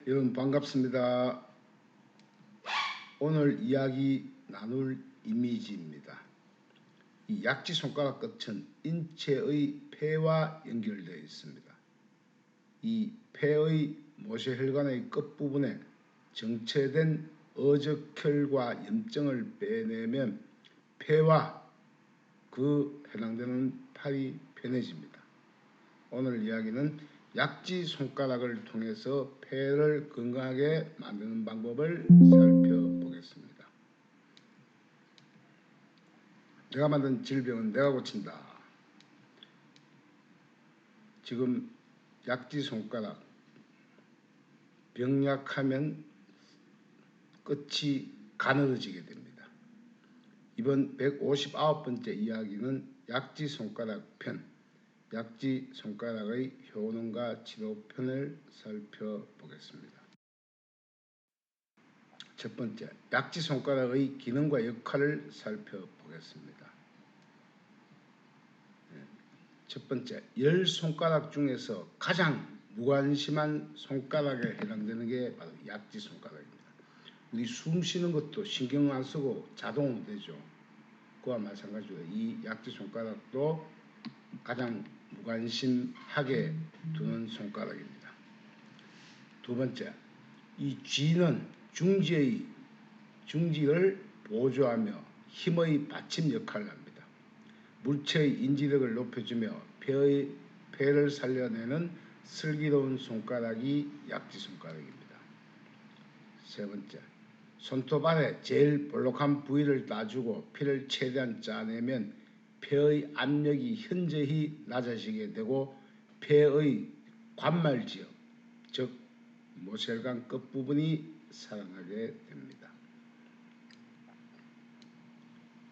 여러분 반갑습니다. 오늘 이야기 나눌 이미지입니다. 이 약지 손가락 끝은 인체의 폐와 연결되어 있습니다. 이 폐의 모세혈관의 끝부분에 정체된 어적혈과 염증을 빼내면 폐와 그 해당되는 팔이 편해집니다. 오늘 이야기는 약지 손가락을 통해서 폐를 건강하게 만드는 방법을 살펴보겠습니다. 내가 만든 질병은 내가 고친다. 지금 약지 손가락 병약하면 끝이 가늘어지게 됩니다. 이번 159번째 이야기는 약지 손가락 편, 약지 손가락의 효능과 치료편을 살펴보겠습니다. 첫 번째, 약지 손가락의 기능과 역할을 살펴보겠습니다. 첫 번째, 10손가락 중에서 가장 무관심한 손가락에 해당되는 게 바로 약지 손가락입니다. 우리 숨 쉬는 것도 신경 안 쓰고 자동으로 되죠. 그와 마찬가지로 이 약지 손가락도 가장 무관심하게 두는 손가락입니다. 두 번째, 이 쥐는 중지를 보조하며 힘의 받침 역할을 합니다. 물체의 인지력을 높여주며 폐를 살려내는 슬기로운 손가락이 약지 손가락입니다. 세 번째, 손톱 아래 제일 볼록한 부위를 따주고 피를 최대한 짜내면 폐의 압력이 현저히 낮아지게 되고 폐의 관말지역, 즉 모세혈관 끝부분이 살아나게 됩니다.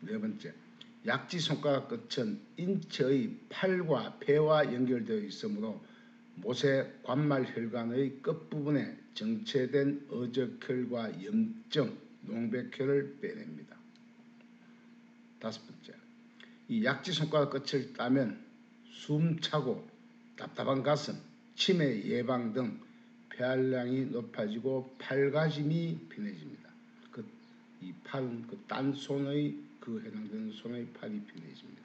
네 번째, 약지 손가락 끝은 인체의 팔과 폐와 연결되어 있으므로 모세 관말혈관의 끝부분에 정체된 어적혈과 염증, 농백혈을 빼냅니다. 다섯 번째, 이 약지 손가락 끝을 따면 숨차고 답답한 가슴, 치매 예방 등 폐활량이 높아지고 팔가짐이 편해집니다. 이 팔은 딴 손의 해당되는 손의 팔이 편해집니다.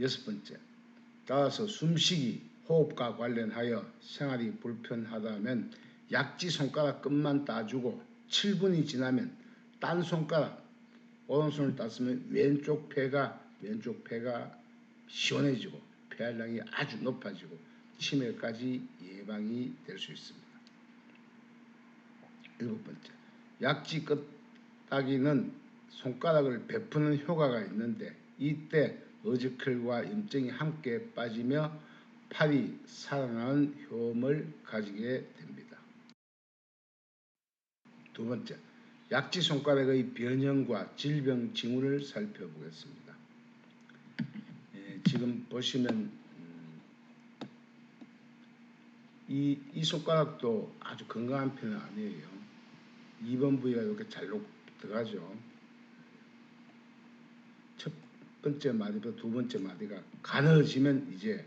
여섯 번째, 따라서 숨쉬기, 호흡과 관련하여 생활이 불편하다면 약지 손가락 끝만 따주고 7분이 지나면 딴 손가락, 오른손을 땄으면 왼쪽 폐가 시원해지고 폐활량이 아주 높아지고 치매까지 예방이 될 수 있습니다. 일곱 번째, 약지 끝따기는 손가락을 베푸는 효과가 있는데 이때 어적혈과 염증이 함께 빠지며 팔이 살아나는 효험을 가지게 됩니다. 두 번째, 약지 손가락의 변형과 질병 징후를 살펴보겠습니다. 지금 보시면 이 손가락도 아주 건강한 편은 아니에요. 2번 부위가 이렇게 잘 들어가죠. 첫 번째 마디보다 두 번째 마디가 가늘어지면 이제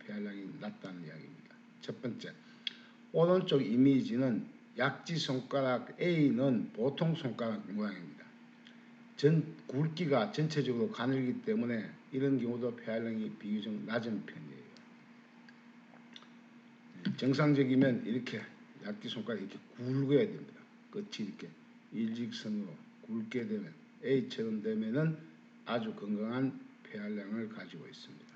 폐활량이 낮다는 이야기입니다. 첫 번째, 오른쪽 이미지는 약지 손가락 A는 보통 손가락 모양입니다. 굵기가 전체적으로 가늘기 때문에 이런 경우도 폐활량이 비교적 낮은 편이에요. 정상적이면 이렇게 약지 손가락이 이렇게 굵어야 됩니다. 끝이 이렇게 일직선으로 굵게 되면 A처럼 되면은 아주 건강한 폐활량을 가지고 있습니다.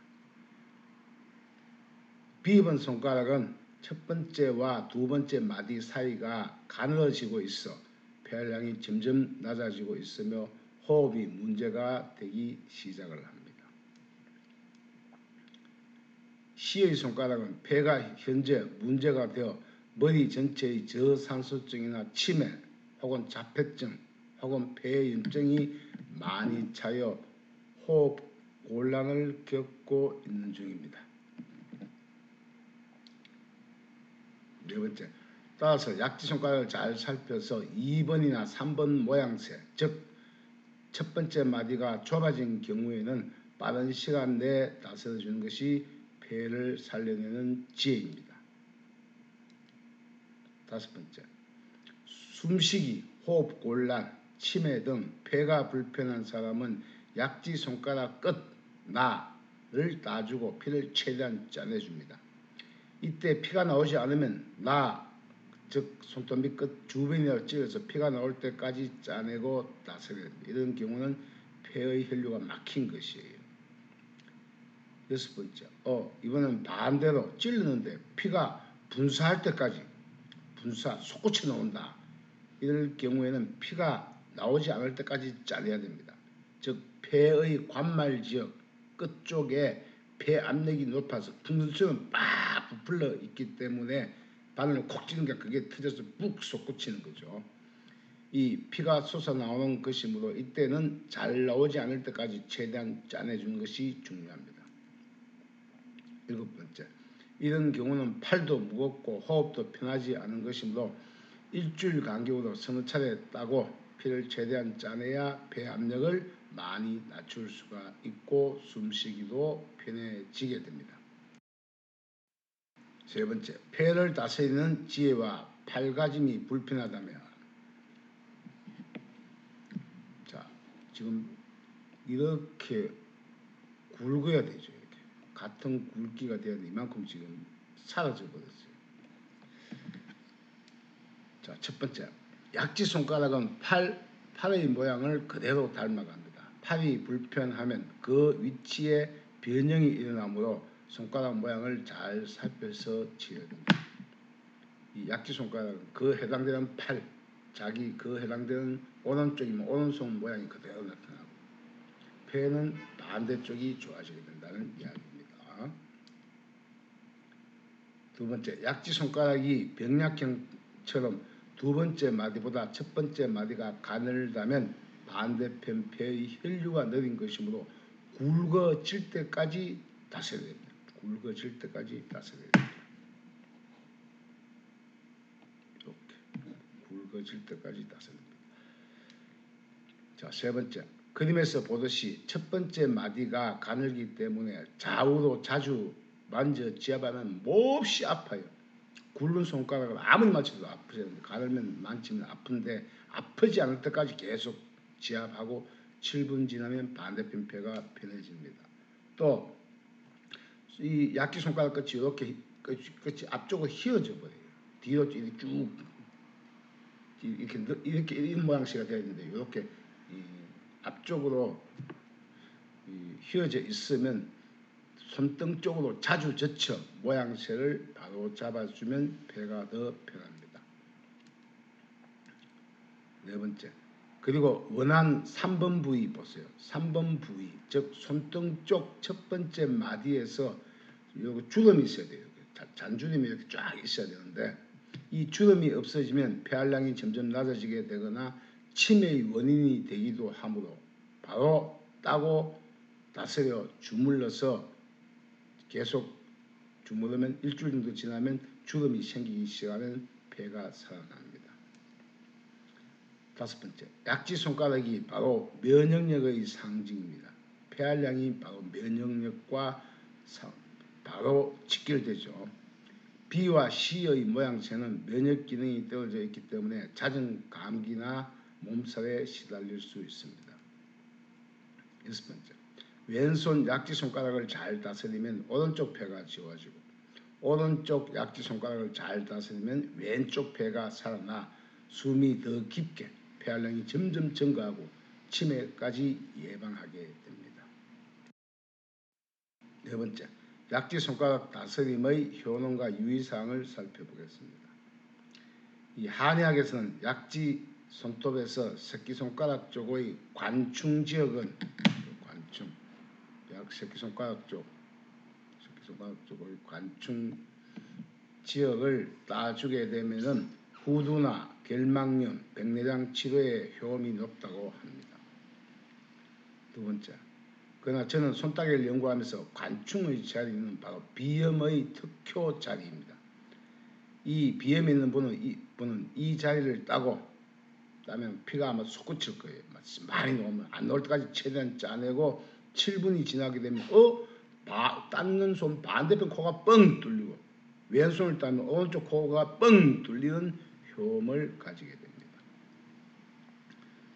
B번 손가락은 첫 번째와 두 번째 마디 사이가 가늘어지고 있어 폐활량이 점점 낮아지고 있으며 호흡이 문제가 되기 시작을 합니다. C의 손가락은 폐가 현재 문제가 되어 머리 전체의 저산소증이나 치매 혹은 자폐증 혹은 폐염증이 많이 차여 호흡 곤란을 겪고 있는 중입니다. 네 번째, 따라서 약지 손가락을 잘 살펴서 2번이나 3번 모양새, 즉 첫 번째 마디가 좁아진 경우에는 빠른 시간 내에 다스려주는 것이 폐를 살려내는 지혜입니다. 5번째, 숨쉬기, 호흡 곤란, 치매 등 폐가 불편한 사람은 약지 손가락 끝 나를 따주고 피를 최대한 짜내줍니다. 이때 피가 나오지 않으면 즉 손톱 끝 주변이라도 찔러서 피가 나올 때까지 짜내고 따서야 됩니다. 이런 경우는 폐의 혈류가 막힌 것이에요. 6번째, 이번엔 반대로 찔르는데 피가 분사할 때까지 솟구쳐 나온다. 이럴 경우에는 피가 나오지 않을 때까지 짜내야 됩니다. 즉 폐의 관말 지역 끝쪽에 폐 압력이 높아서 풍선처럼 빡 부풀러 있기 때문에 바늘을 콕 찌는 게 그게 터져서 푹 솟구치는 거죠. 이 피가 솟아나오는 것이므로 이때는 잘 나오지 않을 때까지 최대한 짜내주는 것이 중요합니다. 7번째, 이런 경우는 팔도 무겁고 호흡도 편하지 않은 것이므로 일주일 간격으로 서너 차례 따고 피를 최대한 짜내야 폐 압력을 많이 낮출 수가 있고 숨쉬기도 편해지게 됩니다. 3번째, 폐를 다스리는 지혜와 팔가짐이 불편하다면, 자, 지금 이렇게 굵어야 되죠. 이렇게 같은 굵기가 되어야 돼. 이만큼 지금 사라져 버렸어요. 자, 첫 번째, 약지 손가락은 팔의 모양을 그대로 닮아갑니다. 팔이 불편하면 그 위치에 변형이 일어나므로 손가락 모양을 잘 살펴서 지어야 됩니다. 이 약지 손가락은 그 해당되는 그 해당되는 오른쪽이면 오른손 모양이 그대로 나타나고 폐는 반대쪽이 좋아지게 된다는 이야기입니다. 2번째, 약지 손가락이 병약형처럼 2번째 마디보다 첫 번째 마디가 가늘다면 반대편 폐의 혈류가 느린 것이므로 굵어질 때까지 다스려야 됩니다. 굵어질 때까지 다스려야 됩니다. 이렇게 굵어질 때까지 다스려야 됩니다. 자, 3번째, 그림에서 보듯이 첫 번째 마디가 가늘기 때문에 좌우로 자주 만져 지압하면 몹시 아파요. 굵은 손가락을 아무리 만져도 아프지 않는데 가늘면 만지면 아픈데 아프지 않을 때까지 계속 지압하고 7분 지나면 반대편 폐가 편해집니다. 또 이 약지 손가락 끝이 이렇게 끝이 앞쪽으로 휘어져 버려요. 뒤로 이렇게 쭉 이렇게 이런 모양새가 되어 있는데 이렇게 앞쪽으로 휘어져 있으면 손등 쪽으로 자주 젖혀 모양새를 바로 잡아주면 폐가 더 편합니다. 4번째, 그리고 원한 3번 부위 보세요. 3번 부위, 즉 손등 쪽 첫 번째 마디에서 여기 주름이 있어야 돼요. 잔주름이 이렇게 쫙 있어야 되는데 이 주름이 없어지면 폐활량이 점점 낮아지게 되거나 치매의 원인이 되기도 하므로 바로 따고 다스려 주물러서 계속 주무르면 일주일 정도 지나면 주름이 생기기 시작하면 폐가 살아납니다. 5번째, 약지 손가락이 바로 면역력의 상징입니다. 폐활량이 바로 면역력과 바로 직결되죠. B와 C의 모양새는 면역 기능이 떨어져 있기 때문에 잦은 감기나 몸살에 시달릴 수 있습니다. 6번째, 왼손 약지 손가락을 잘 다스리면 오른쪽 폐가 지워지고 오른쪽 약지 손가락을 잘 다스리면 왼쪽 폐가 살아나 숨이 더 깊게 폐활량이 점점 증가하고 치매까지 예방하게 됩니다. 4번째, 약지 손가락 다스림의 효능과 유의사항을 살펴보겠습니다. 이 한의학에서는 약지 손톱에서 새끼손가락 쪽의 관충 지역은 새끼손가락 쪽의 관충 지역을 따주게 되면은 후두나 결막염, 백내장 치료에 효험이 높다고 합니다. 2번째, 그러나 저는 손따개를 연구하면서 관충의 자리는 바로 비염의 특효 자리입니다. 이 비염이 있는 분은 이 자리를 따면 피가 아마 솟구칠 거예요. 많이 나오면 안 나올 때까지 최대한 짜내고 7분이 지나게 되면 닦는 손 반대편 코가 뻥 뚫리고 왼손을 따면 오른쪽 코가 뻥 뚫리는 효험을 가지게 됩니다.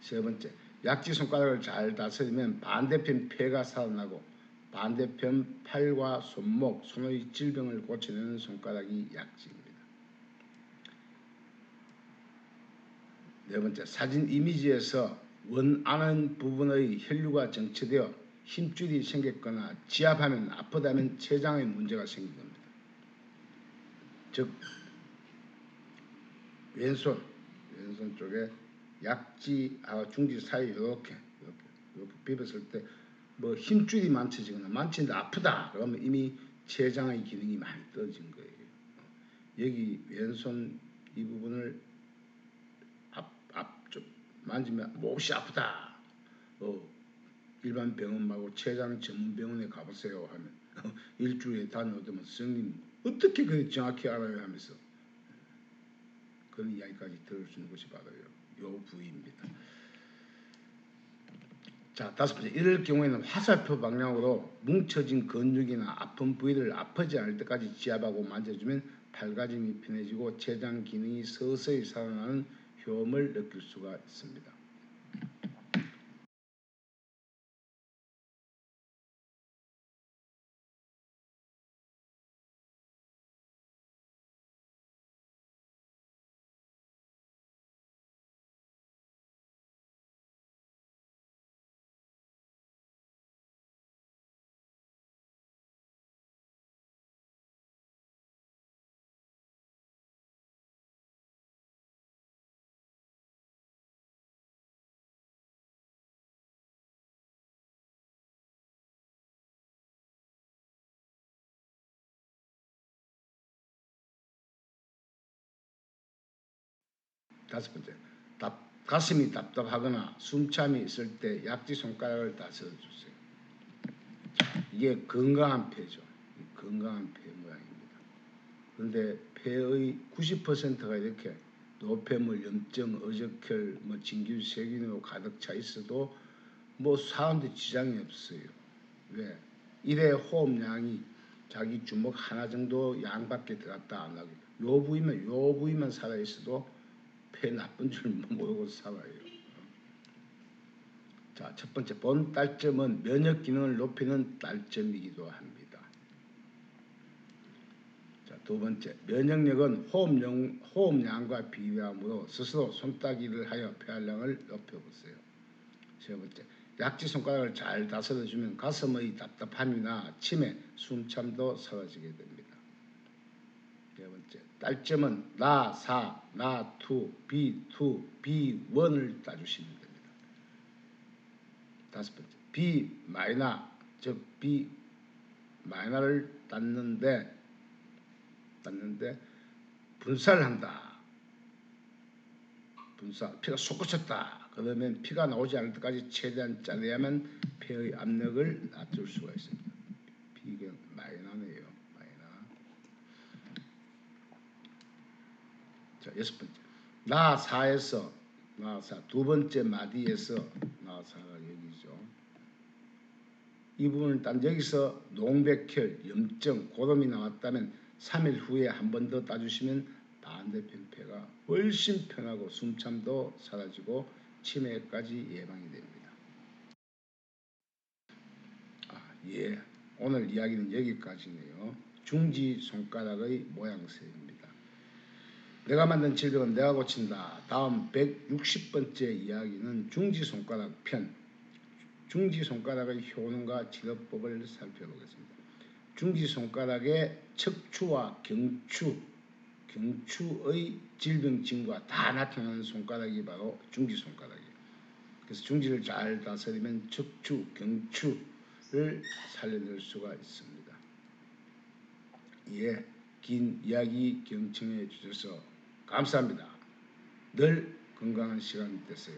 세 번째, 약지 손가락을 잘 다스리면 반대편 폐가 살아나고 반대편 팔과 손목, 손의 질병을 고쳐내는 손가락이 약지입니다. 네 번째, 사진 이미지에서 원하는 부분의 혈류가 정체되어 힘줄이 생겼거나 지압하면 아프다면 췌장에 문제가 생긴 겁니다. 즉 왼손 쪽에 약지하고 중지 사이 이렇게 비볐을 때 뭐 힘줄이 많치는데 아프다 그러면 이미 췌장의 기능이 많이 떨어진 거예요. 여기 왼손 이 부분을 앞쪽 만지면 몹시 아프다. 일반 병원 말고 췌장 전문 병원에 가보세요 하면 일주일에 다녀오면 선생님 어떻게 그렇게 정확히 알아요 하면서 그런 이야기까지 들을 수 있는 것이 바로 요 부위입니다. 자, 다섯 번째, 이럴 경우에는 화살표 방향으로 뭉쳐진 근육이나 아픈 부위를 아프지 않을 때까지 지압하고 만져주면 팔가짐이 편해지고 췌장 기능이 서서히 살아나는 효험을 느낄 수가 있습니다. 다섯 번째, 가슴이 답답하거나 숨참이 있을 때 약지 손가락을 다스려 주세요. 이게 건강한 폐죠. 건강한 폐 모양입니다. 그런데 폐의 90%가 이렇게 노폐물, 염증, 어적혈, 진균, 세균으로 가득 차 있어도 사는데 지장이 없어요. 왜? 일회 호흡량이 자기 주먹 하나 정도 양밖에 들어갔다 안 하고 요 부위만 살아 있어도 폐 나쁜 줄 모르고 살아요. 자, 첫 번째 본 딸점은 면역 기능을 높이는 딸점이기도 합니다. 자, 두 번째, 면역력은 호흡량과 비례하므로 스스로 손따기를 하여 폐활량을 높여보세요. 세 번째, 약지 손가락을 잘 다스려주면 가슴의 답답함이나 치매, 숨참도 사라지게 됩니다. 네 번째, 딸점은 나4, 나2, B2, B1을 따주시면 됩니다. 다섯 번째, B 마이너, 즉 B 마이너를 땄는데 분사를 한다. 피가 솟구쳤다. 그러면 피가 나오지 않을 때까지 최대한 짜내야만 폐의 압력을 낮출 수가 있습니다. B가 마이너네요. 마이너. 자, 여섯 번째, 나4에서 두 번째 마디에서 나4가 여기죠. 이 부분을 딴 여기서 농백혈, 염증, 고름이 나왔다면 3일 후에 한 번 더 따주시면 반대편 폐가 훨씬 편하고 숨참도 사라지고 치매까지 예방이 됩니다. 예, 오늘 이야기는 여기까지네요. 중지 손가락의 모양새입니다. 내가 만든 질병은 내가 고친다. 다음 160번째 이야기는 중지 손가락 편. 중지 손가락의 효능과 치료법을 살펴보겠습니다. 중지 손가락의 척추와 경추의 질병 징후가 다 나타나는 손가락이 바로 중지 손가락이에요. 그래서 중지를 잘 다스리면 척추, 경추를 살려낼 수가 있습니다. 예, 긴 이야기 경청해 주셔서 감사합니다. 늘 건강한 시간 되세요.